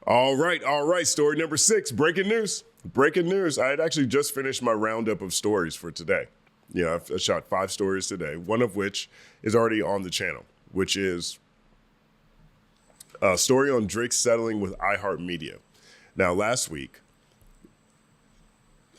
All right. Story number 6, breaking news. Breaking news. I had actually just finished my roundup of stories for today. I shot 5 stories today, one of which is already on the channel, which is a story on Drake settling with iHeartMedia. Now, last week,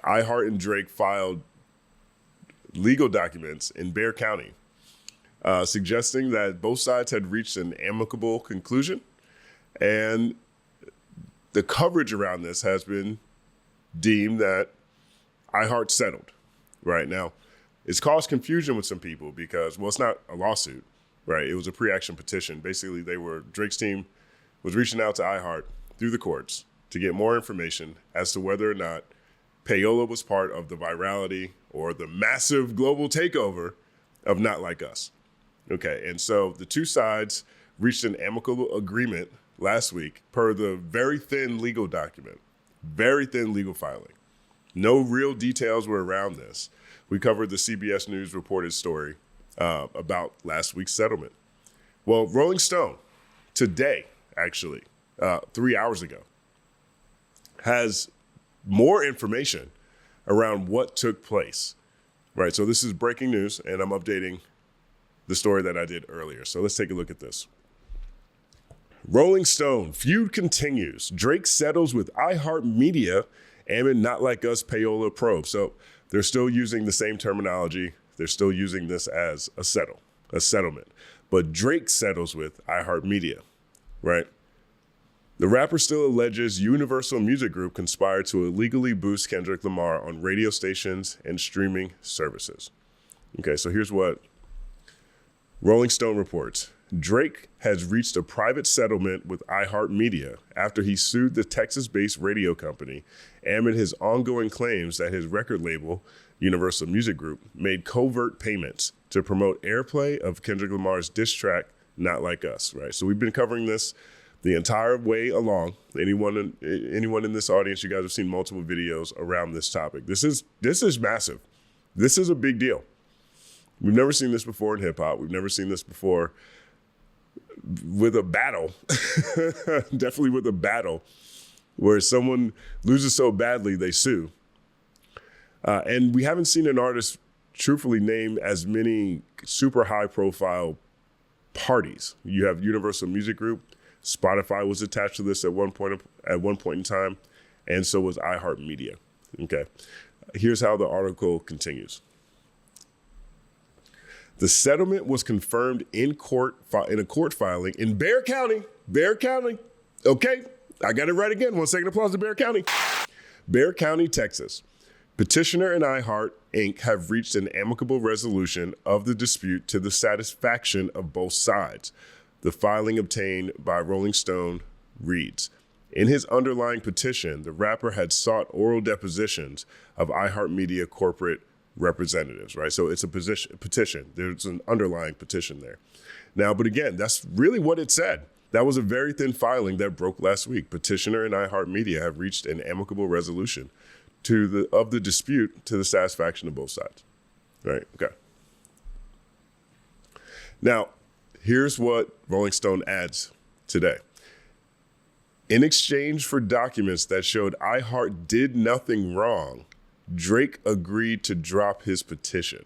iHeart and Drake filed legal documents in Bexar County, suggesting that both sides had reached an amicable conclusion, and the coverage around this has been deemed that iHeart settled. Right now, it's caused confusion with some people because, well, it's not a lawsuit, right? It was a pre-action petition. Basically, Drake's team was reaching out to iHeart through the courts to get more information as to whether or not payola was part of the virality or the massive global takeover of Not Like Us. Okay, and so the two sides reached an amicable agreement last week per the very thin legal document, very thin legal filing. No real details were around this. We covered the CBS News reported story about last week's settlement. Well, Rolling Stone, today, actually, 3 hours ago, has more information around what took place. Right, so this is breaking news, and I'm updating the story that I did earlier. So let's take a look at this. Rolling Stone, feud continues. Drake settles with iHeartMedia amid Not Like Us payola probe. So they're still using the same terminology. They're still using this as a settlement. But Drake settles with iHeartMedia, right? The rapper still alleges Universal Music Group conspired to illegally boost Kendrick Lamar on radio stations and streaming services. Okay, so here's what Rolling Stone reports. Drake has reached a private settlement with iHeartMedia after he sued the Texas-based radio company amid his ongoing claims that his record label, Universal Music Group, made covert payments to promote airplay of Kendrick Lamar's diss track, Not Like Us, right? So we've been covering this the entire way along. Anyone in this audience, you guys have seen multiple videos around this topic. This is massive. This is a big deal. We've never seen this before in hip hop. We've never seen this before with a battle, definitely with a battle where someone loses so badly they sue. And we haven't seen an artist truthfully name as many super high profile parties. You have Universal Music Group. Spotify was attached to this at one point in time, and so was iHeartMedia. Okay, here's how the article continues. The settlement was confirmed in a court filing in Bexar County. Bexar County. Okay, I got it right again. 1 second applause to Bexar County. Bexar County, Texas. Petitioner and iHeart Inc. have reached an amicable resolution of the dispute to the satisfaction of both sides. The filing obtained by Rolling Stone reads, in his underlying petition, the rapper had sought oral depositions of iHeartMedia corporate representatives, right? So it's a petition. There's an underlying petition there. Now, but again, that's really what it said. That was a very thin filing that broke last week. Petitioner and iHeartMedia have reached an amicable resolution of the dispute to the satisfaction of both sides, right? Okay. Now, here's what Rolling Stone adds today. In exchange for documents that showed iHeart did nothing wrong, Drake agreed to drop his petition.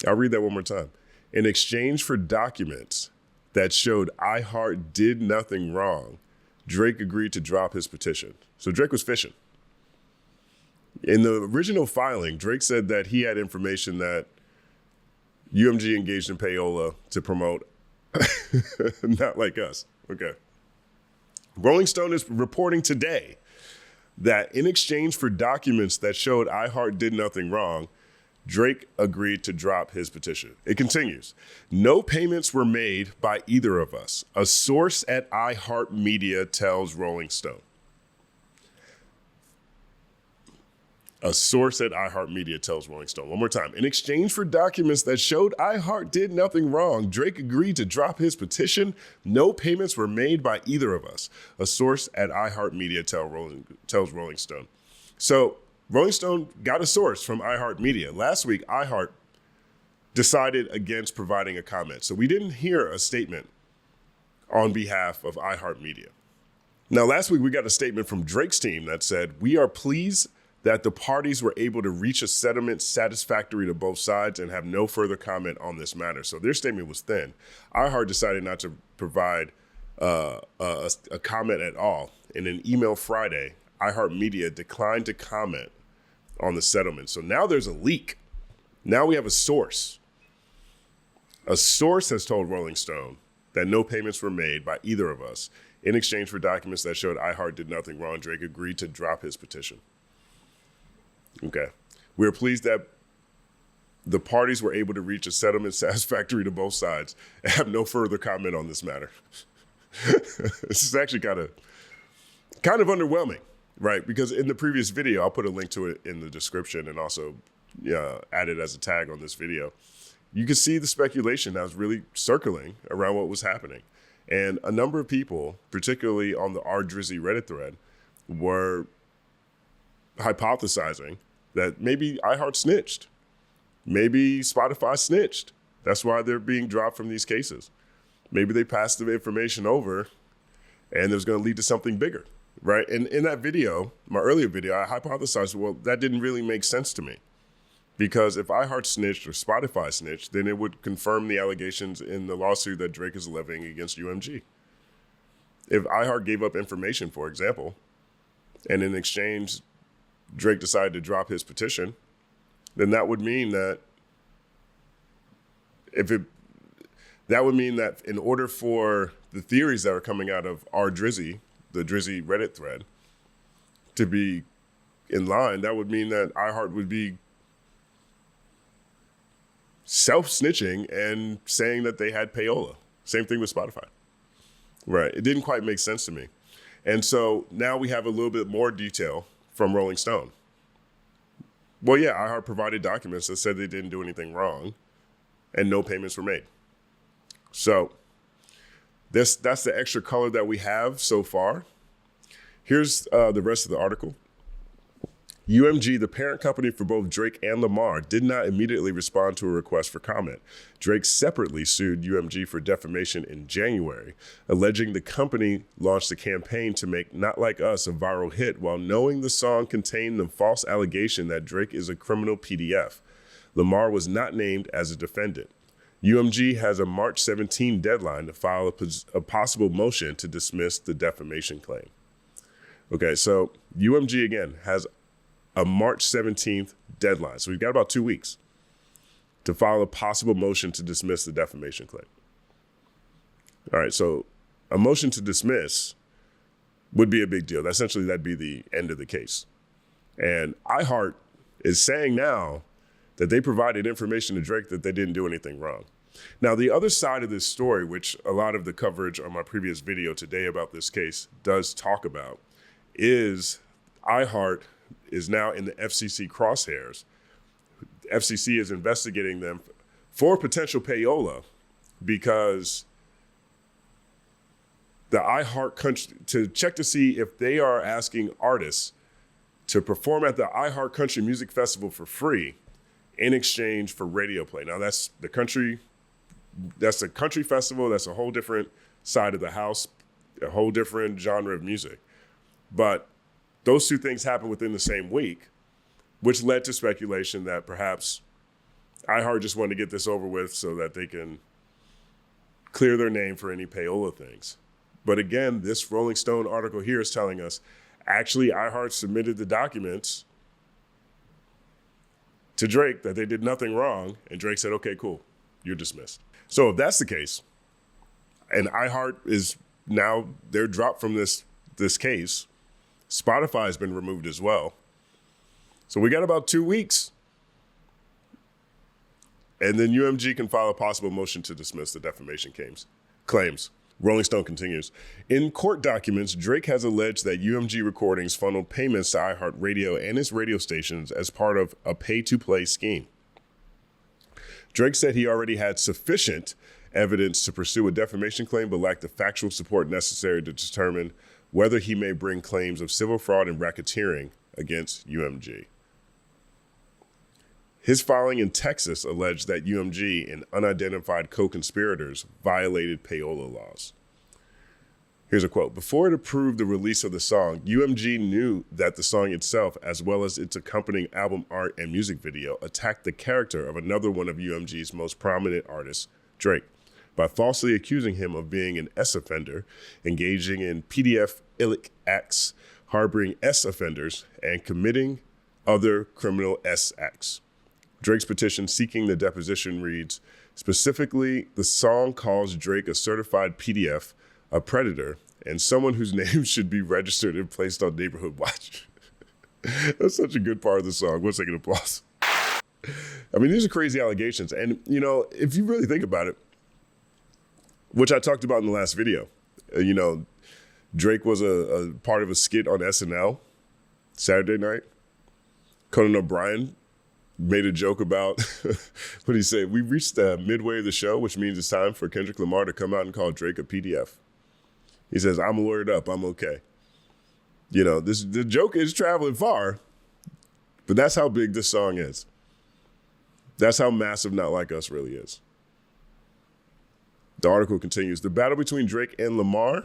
I'll read that one more time. In exchange for documents that showed iHeart did nothing wrong, Drake agreed to drop his petition. So Drake was fishing. In the original filing, Drake said that he had information that UMG engaged in payola to promote Not Like Us. Okay. Rolling Stone is reporting today that in exchange for documents that showed iHeart did nothing wrong, Drake agreed to drop his petition. It continues. No payments were made by either of us. A source at iHeartMedia tells Rolling Stone. A source at iHeartMedia tells Rolling Stone. One more time. In exchange for documents that showed iHeart did nothing wrong, Drake agreed to drop his petition. No payments were made by either of us. A source at iHeartMedia tells Rolling Stone. So Rolling Stone got a source from iHeartMedia. Last week, iHeart decided against providing a comment. So we didn't hear a statement on behalf of iHeartMedia. Now, last week we got a statement from Drake's team that said, "We are pleased that the parties were able to reach a settlement satisfactory to both sides and have no further comment on this matter." So their statement was thin. iHeart decided not to provide a comment at all. In an email Friday, iHeartMedia declined to comment on the settlement. So now there's a leak. Now we have a source. A source has told Rolling Stone that no payments were made by either of us. In exchange for documents that showed iHeart did nothing wrong, Drake agreed to drop his petition. Okay. We're pleased that the parties were able to reach a settlement satisfactory to both sides and have no further comment on this matter. This is actually kind of underwhelming, right? Because in the previous video, I'll put a link to it in the description and also add it as a tag on this video. You can see the speculation that was really circling around what was happening. And a number of people, particularly on the R Drizzy Reddit thread, were hypothesizing that maybe iHeart snitched. Maybe Spotify snitched. That's why they're being dropped from these cases. Maybe they passed the information over and it was going to lead to something bigger, right? And in that video, my earlier video, I hypothesized, well, that didn't really make sense to me. Because if iHeart snitched or Spotify snitched, then it would confirm the allegations in the lawsuit that Drake is levying against UMG. If iHeart gave up information, for example, and in exchange, Drake decided to drop his petition, then that would mean that in order for the theories that are coming out of R Drizzy, the Drizzy Reddit thread, to be in line, that would mean that iHeart would be self-snitching and saying that they had payola. Same thing with Spotify. Right. It didn't quite make sense to me. And so now we have a little bit more detail from Rolling Stone. Well, yeah, iHeart provided documents that said they didn't do anything wrong and no payments were made. So that's the extra color that we have so far. Here's the rest of the article. UMG, the parent company for both Drake and Lamar, did not immediately respond to a request for comment. Drake separately sued UMG for defamation in January, alleging the company launched a campaign to make Not Like Us a viral hit while knowing the song contained the false allegation that Drake is a criminal PDF. Lamar was not named as a defendant. UMG has a March 17 deadline to file a possible motion to dismiss the defamation claim. Okay, so UMG, again, has a March 17th deadline. So we've got about 2 weeks to file a possible motion to dismiss the defamation claim. All right, so a motion to dismiss would be a big deal. Essentially, that'd be the end of the case. And iHeart is saying now that they provided information to Drake that they didn't do anything wrong. Now, the other side of this story, which a lot of the coverage on my previous video today about this case does talk about, is iHeart is now in the FCC crosshairs. FCC is investigating them for potential payola because the iHeart country, to check to see if they are asking artists to perform at the iHeart Country Music Festival for free in exchange for radio play. Now that's a country festival. That's a whole different side of the house, a whole different genre of music. But those two things happened within the same week, which led to speculation that perhaps iHeart just wanted to get this over with so that they can clear their name for any payola things. But again, this Rolling Stone article here is telling us, actually, iHeart submitted the documents to Drake that they did nothing wrong, and Drake said, okay, cool, you're dismissed. So if that's the case, and iHeart is now, they're dropped from this case, Spotify has been removed as well. So we got about 2 weeks. And then UMG can file a possible motion to dismiss the defamation claims. Rolling Stone continues. In court documents, Drake has alleged that UMG Recordings funneled payments to iHeartRadio and its radio stations as part of a pay-to-play scheme. Drake said he already had sufficient evidence to pursue a defamation claim, but lacked the factual support necessary to determine whether he may bring claims of civil fraud and racketeering against UMG. His filing in Texas alleged that UMG and unidentified co-conspirators violated payola laws. Here's a quote. Before it approved the release of the song, UMG knew that the song itself, as well as its accompanying album art and music video, attacked the character of another one of UMG's most prominent artists, Drake, by falsely accusing him of being an S offender, engaging in PDF-ilic acts, harboring S offenders, and committing other criminal S acts. Drake's petition seeking the deposition reads, specifically, the song calls Drake a certified PDF, a predator, and someone whose name should be registered and placed on Neighborhood Watch. That's such a good part of the song. 1 second applause. I mean, these are crazy allegations. And, you know, if you really think about it, which I talked about in the last video, you know, Drake was a part of a skit on SNL Saturday night. Conan O'Brien made a joke about what he said. We reached the midway of the show, which means it's time for Kendrick Lamar to come out and call Drake a PDF. He says, I'm lawyered up. I'm okay. You know, the joke is traveling far, but that's how big this song is. That's how massive Not Like Us really is. The article continues. The battle between Drake and Lamar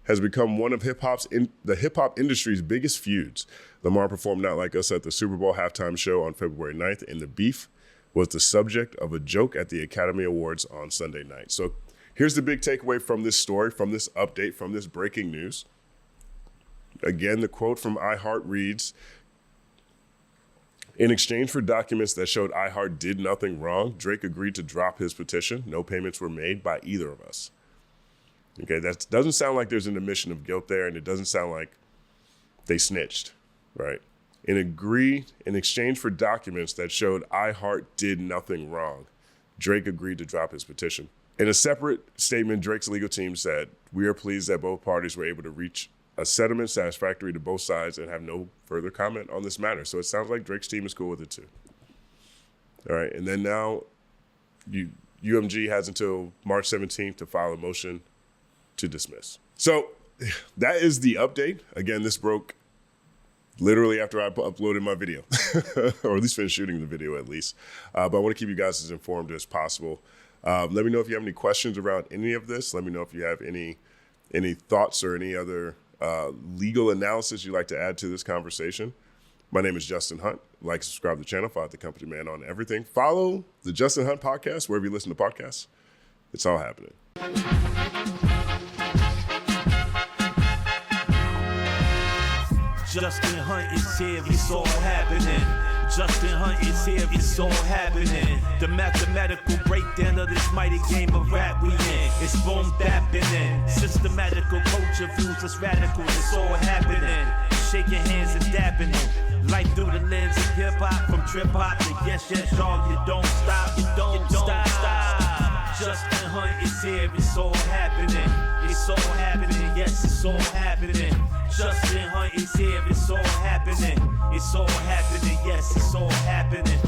has become one of the hip hop industry's biggest feuds. Lamar performed Not Like Us at the Super Bowl halftime show on February 9th, and the beef was the subject of a joke at the Academy Awards on Sunday night. So here's the big takeaway from this story, from this update, from this breaking news. Again, the quote from iHeart reads, in exchange for documents that showed iHeart did nothing wrong, Drake agreed to drop his petition. No payments were made by either of us. Okay, that doesn't sound like there's an admission of guilt there, and it doesn't sound like they snitched, right? In exchange for documents that showed iHeart did nothing wrong, Drake agreed to drop his petition. In a separate statement, Drake's legal team said, we are pleased that both parties were able to reach a settlement satisfactory to both sides and have no further comment on this matter. So it sounds like Drake's team is cool with it too. All right, and then now UMG has until March 17th to file a motion to dismiss. So that is the update. Again, this broke literally after I uploaded my video, or at least finished shooting the video at least. But I want to keep you guys as informed as possible. Let me know if you have any questions around any of this. Let me know if you have any thoughts or any other legal analysis you'd like to add to this conversation. My name is Justin Hunt. Like, subscribe to the channel. Follow the Company Man on everything. Follow the Justin Hunt podcast wherever you listen to podcasts. It's all happening. Justin Hunt is here, it's all happening. Justin Hunt is here, it's all happening. The mathematical breakdown of this mighty game of rap we in. It's boom bapping. Systematical culture views that's radical, it's all happening. Shaking hands and dapping it. Life through the lens of hip hop, from trip hop to yes, y'all, you don't stop, you don't stop. Justin Hunt is here, it's all happening. It's all happening, yes, it's all happening. Justin Hunt is here, it's all happening. It's all happening, yes, it's all happening.